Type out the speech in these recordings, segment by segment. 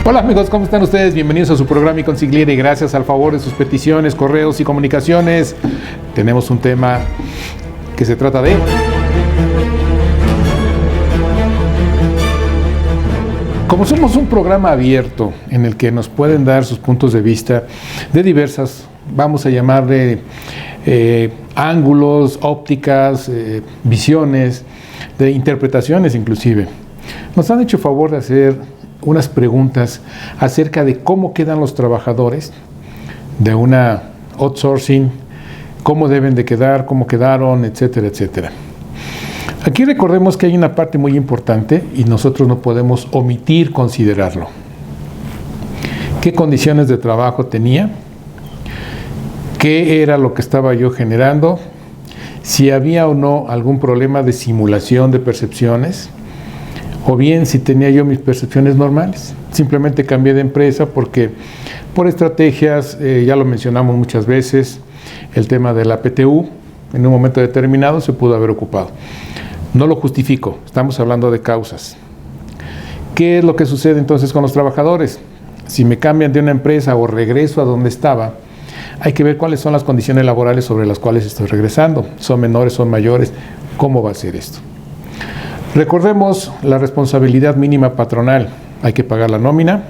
Hola amigos, ¿cómo están ustedes? Bienvenidos a su programa y consigliere y gracias al favor de sus peticiones, correos y comunicaciones. Tenemos un tema que se trata de... Como somos un programa abierto en el que nos pueden dar sus puntos de vista de diversas, vamos a llamarle ángulos, ópticas, visiones, de interpretaciones inclusive, nos han hecho favor de hacer unas preguntas acerca de cómo quedan los trabajadores de una outsourcing, cómo deben de quedar, cómo quedaron, etcétera, etcétera. Aquí recordemos que hay una parte muy importante y nosotros no podemos omitir considerarlo. ¿Qué condiciones de trabajo tenía? ¿Qué era lo que estaba yo generando? Si había o no algún problema de simulación de percepciones, o bien si tenía yo mis percepciones normales. Simplemente cambié de empresa porque por estrategias, ya lo mencionamos muchas veces, el tema de la PTU en un momento determinado se pudo haber ocupado. No lo justifico, estamos hablando de causas. ¿Qué es lo que sucede entonces con los trabajadores? Si me cambian de una empresa o regreso a donde estaba, hay que ver cuáles son las condiciones laborales sobre las cuales estoy regresando. ¿Son menores, son mayores? ¿Cómo va a ser esto? Recordemos la responsabilidad mínima patronal. Hay que pagar la nómina,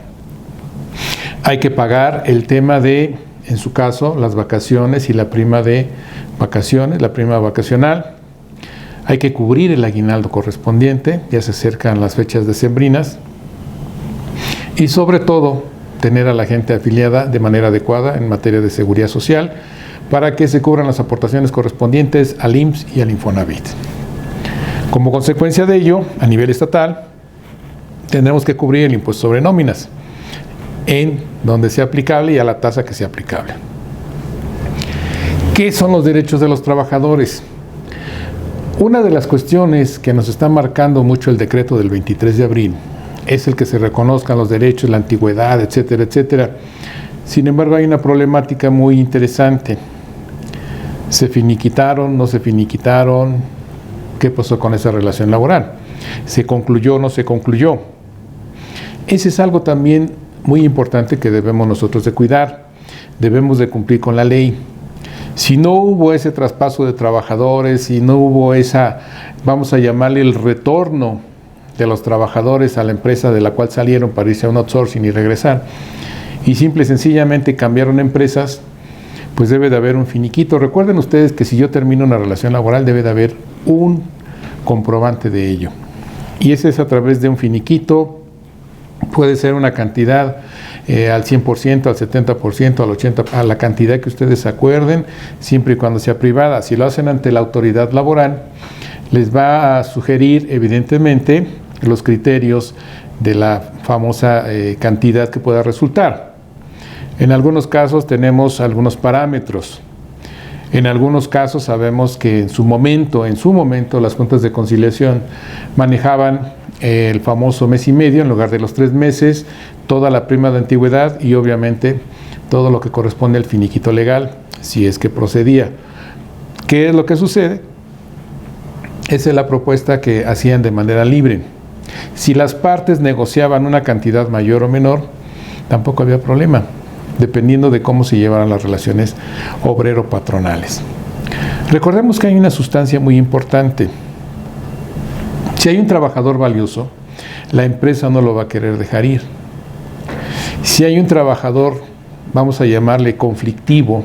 hay que pagar el tema de, en su caso, las vacaciones y la prima de vacaciones, la prima vacacional. Hay que cubrir el aguinaldo correspondiente, ya se acercan las fechas decembrinas. Y sobre todo, tener a la gente afiliada de manera adecuada en materia de seguridad social para que se cubran las aportaciones correspondientes al IMSS y al Infonavit. Como consecuencia de ello, a nivel estatal, tendremos que cubrir el impuesto sobre nóminas en donde sea aplicable y a la tasa que sea aplicable. ¿Qué son los derechos de los trabajadores? Una de las cuestiones que nos está marcando mucho el decreto del 23 de abril es el que se reconozcan los derechos, la antigüedad, etcétera, etcétera. Sin embargo, hay una problemática muy interesante. ¿Se finiquitaron? ¿No se finiquitaron? ¿Qué pasó con esa relación laboral? ¿Se concluyó o no se concluyó? Ese es algo también muy importante que debemos nosotros de cuidar. Debemos de cumplir con la ley. Si no hubo ese traspaso de trabajadores, si no hubo esa, vamos a llamarle el retorno de los trabajadores a la empresa de la cual salieron para irse a un outsourcing y regresar, y simple y sencillamente cambiaron empresas, pues debe de haber un finiquito. Recuerden ustedes que si yo termino una relación laboral debe de haber un comprobante de ello. Y ese es a través de un finiquito, puede ser una cantidad al 100%, al 70%, al 80%, a la cantidad que ustedes acuerden, siempre y cuando sea privada. Si lo hacen ante la autoridad laboral, les va a sugerir evidentemente los criterios de la famosa cantidad que pueda resultar. En algunos casos tenemos algunos parámetros. En algunos casos sabemos que en su momento las juntas de conciliación manejaban el famoso mes y medio en lugar de los 3 meses, toda la prima de antigüedad y obviamente todo lo que corresponde al finiquito legal, si es que procedía. ¿Qué es lo que sucede? Esa es la propuesta que hacían de manera libre. Si las partes negociaban una cantidad mayor o menor, tampoco había problema, dependiendo de cómo se llevaran las relaciones obrero-patronales. Recordemos que hay una sustancia muy importante. Si hay un trabajador valioso, la empresa no lo va a querer dejar ir. Si hay un trabajador, vamos a llamarle conflictivo,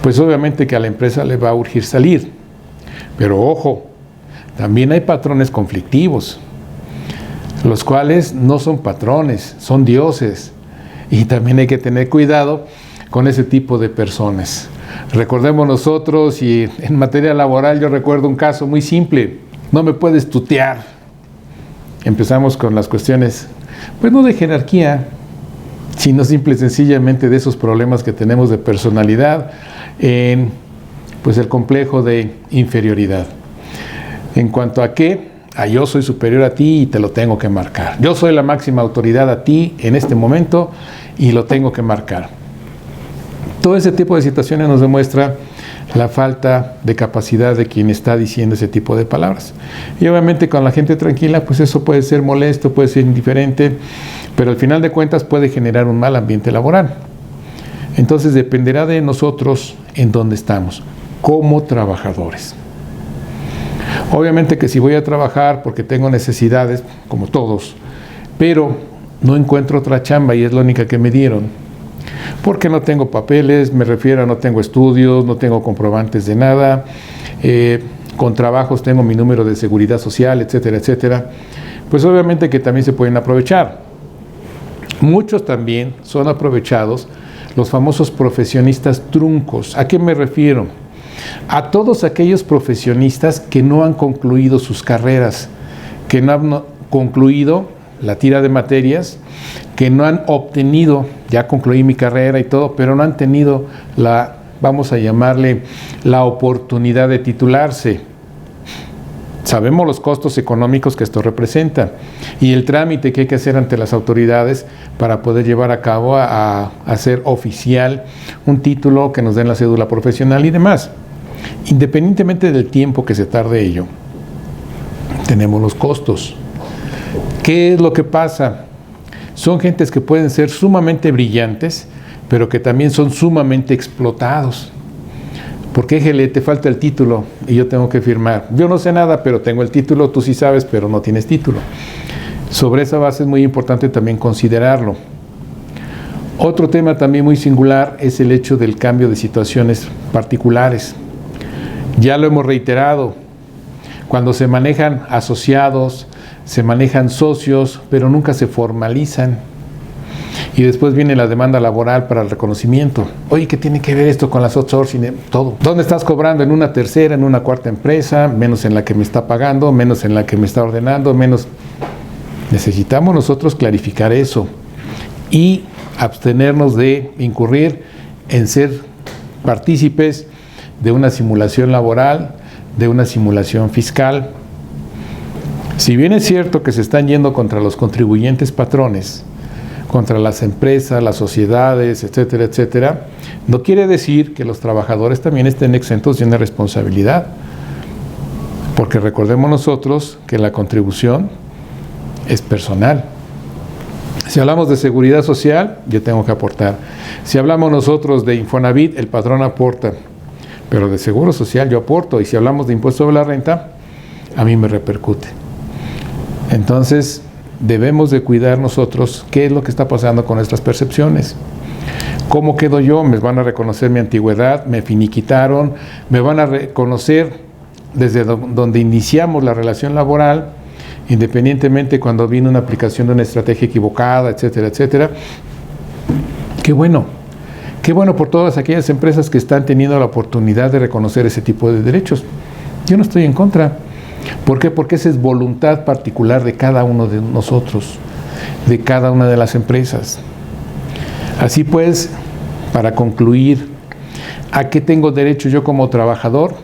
pues obviamente que a la empresa le va a urgir salir. Pero ojo, también hay patrones conflictivos, los cuales no son patrones, son dioses. Y también hay que tener cuidado con ese tipo de personas. Recordemos nosotros, y en materia laboral yo recuerdo un caso muy simple: no me puedes tutear. Empezamos con las cuestiones, pues no de jerarquía, sino simple y sencillamente de esos problemas que tenemos de personalidad, en pues el complejo de inferioridad. En cuanto a qué, yo soy superior a ti y te lo tengo que marcar. Yo soy la máxima autoridad a ti en este momento y lo tengo que marcar. Todo ese tipo de situaciones nos demuestra la falta de capacidad de quien está diciendo ese tipo de palabras. Y obviamente con la gente tranquila, pues eso puede ser molesto, puede ser indiferente, pero al final de cuentas puede generar un mal ambiente laboral. Entonces dependerá de nosotros en dónde estamos, como trabajadores. Obviamente que si voy a trabajar porque tengo necesidades, como todos, pero no encuentro otra chamba y es la única que me dieron, porque no tengo papeles, me refiero a no tengo estudios, no tengo comprobantes de nada, con trabajos tengo mi número de seguridad social, etcétera, etcétera, pues obviamente que también se pueden aprovechar. Muchos también son aprovechados los famosos profesionistas truncos. ¿A qué me refiero? A todos aquellos profesionistas que no han concluido sus carreras, que no han concluido la tira de materias, que no han obtenido, ya concluí mi carrera y todo, pero no han tenido la, vamos a llamarle, la oportunidad de titularse. Sabemos los costos económicos que esto representa y el trámite que hay que hacer ante las autoridades para poder llevar a cabo a hacer oficial un título, que nos den la cédula profesional y demás. Independientemente del tiempo que se tarde ello, tenemos los costos. ¿Qué es lo que pasa? Son gentes que pueden ser sumamente brillantes, pero que también son sumamente explotados. Porque, Gele, te falta el título y yo tengo que firmar. Yo no sé nada, pero tengo el título, tú sí sabes, pero no tienes título. Sobre esa base es muy importante también considerarlo. Otro tema también muy singular es el hecho del cambio de situaciones particulares. Ya lo hemos reiterado, cuando se manejan asociados, se manejan socios, pero nunca se formalizan. Y después viene la demanda laboral para el reconocimiento. Oye, ¿qué tiene que ver esto con las outsourcing? Todo. ¿Dónde estás cobrando? En una tercera, en una cuarta empresa, menos en la que me está pagando, menos en la que me está ordenando, menos. Necesitamos nosotros clarificar eso y abstenernos de incurrir en ser partícipes de una simulación laboral, de una simulación fiscal. Si bien es cierto que se están yendo contra los contribuyentes patrones, contra las empresas, las sociedades, etcétera, etcétera, no quiere decir que los trabajadores también estén exentos de una responsabilidad, porque recordemos nosotros que la contribución es personal. Si hablamos de seguridad social, yo tengo que aportar. Si hablamos nosotros de Infonavit, el patrón aporta, pero de seguro social yo aporto, y si hablamos de impuesto sobre la renta, a mí me repercute. Entonces, debemos de cuidar nosotros qué es lo que está pasando con nuestras percepciones. ¿Cómo quedo yo? ¿Me van a reconocer mi antigüedad? ¿Me finiquitaron? ¿Me van a reconocer desde donde iniciamos la relación laboral? Independientemente cuando vino una aplicación de una estrategia equivocada, etcétera, etcétera. Qué bueno por todas aquellas empresas que están teniendo la oportunidad de reconocer ese tipo de derechos. Yo no estoy en contra. ¿Por qué? Porque esa es voluntad particular de cada uno de nosotros, de cada una de las empresas. Así pues, para concluir, ¿a qué tengo derecho yo como trabajador?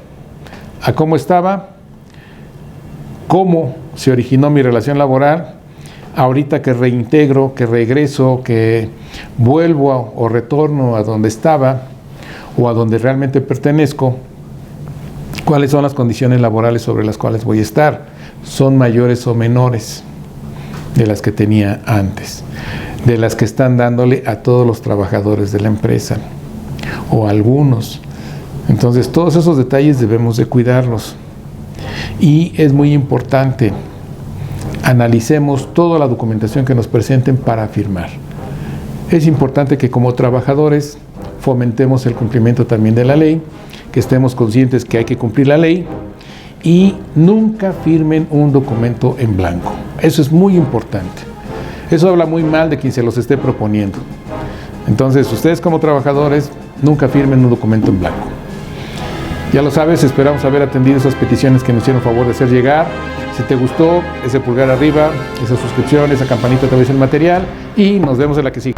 ¿A cómo estaba? ¿Cómo se originó mi relación laboral? Ahorita que reintegro, que regreso, que vuelvo o retorno a donde estaba o a donde realmente pertenezco, ¿cuáles son las condiciones laborales sobre las cuales voy a estar? ¿Son mayores o menores de las que tenía antes? De las que están dándole a todos los trabajadores de la empresa, o a algunos. Entonces, todos esos detalles debemos de cuidarlos. Y es muy importante, analicemos toda la documentación que nos presenten para firmar. Es importante que como trabajadores fomentemos el cumplimiento también de la ley, que estemos conscientes que hay que cumplir la ley y nunca firmen un documento en blanco. Eso es muy importante. Eso habla muy mal de quien se los esté proponiendo. Entonces, ustedes como trabajadores, nunca firmen un documento en blanco. Ya lo sabes, esperamos haber atendido esas peticiones que nos hicieron favor de hacer llegar. Si te gustó, ese pulgar arriba, esa suscripción, esa campanita te va a decir el material y nos vemos en la que sigue.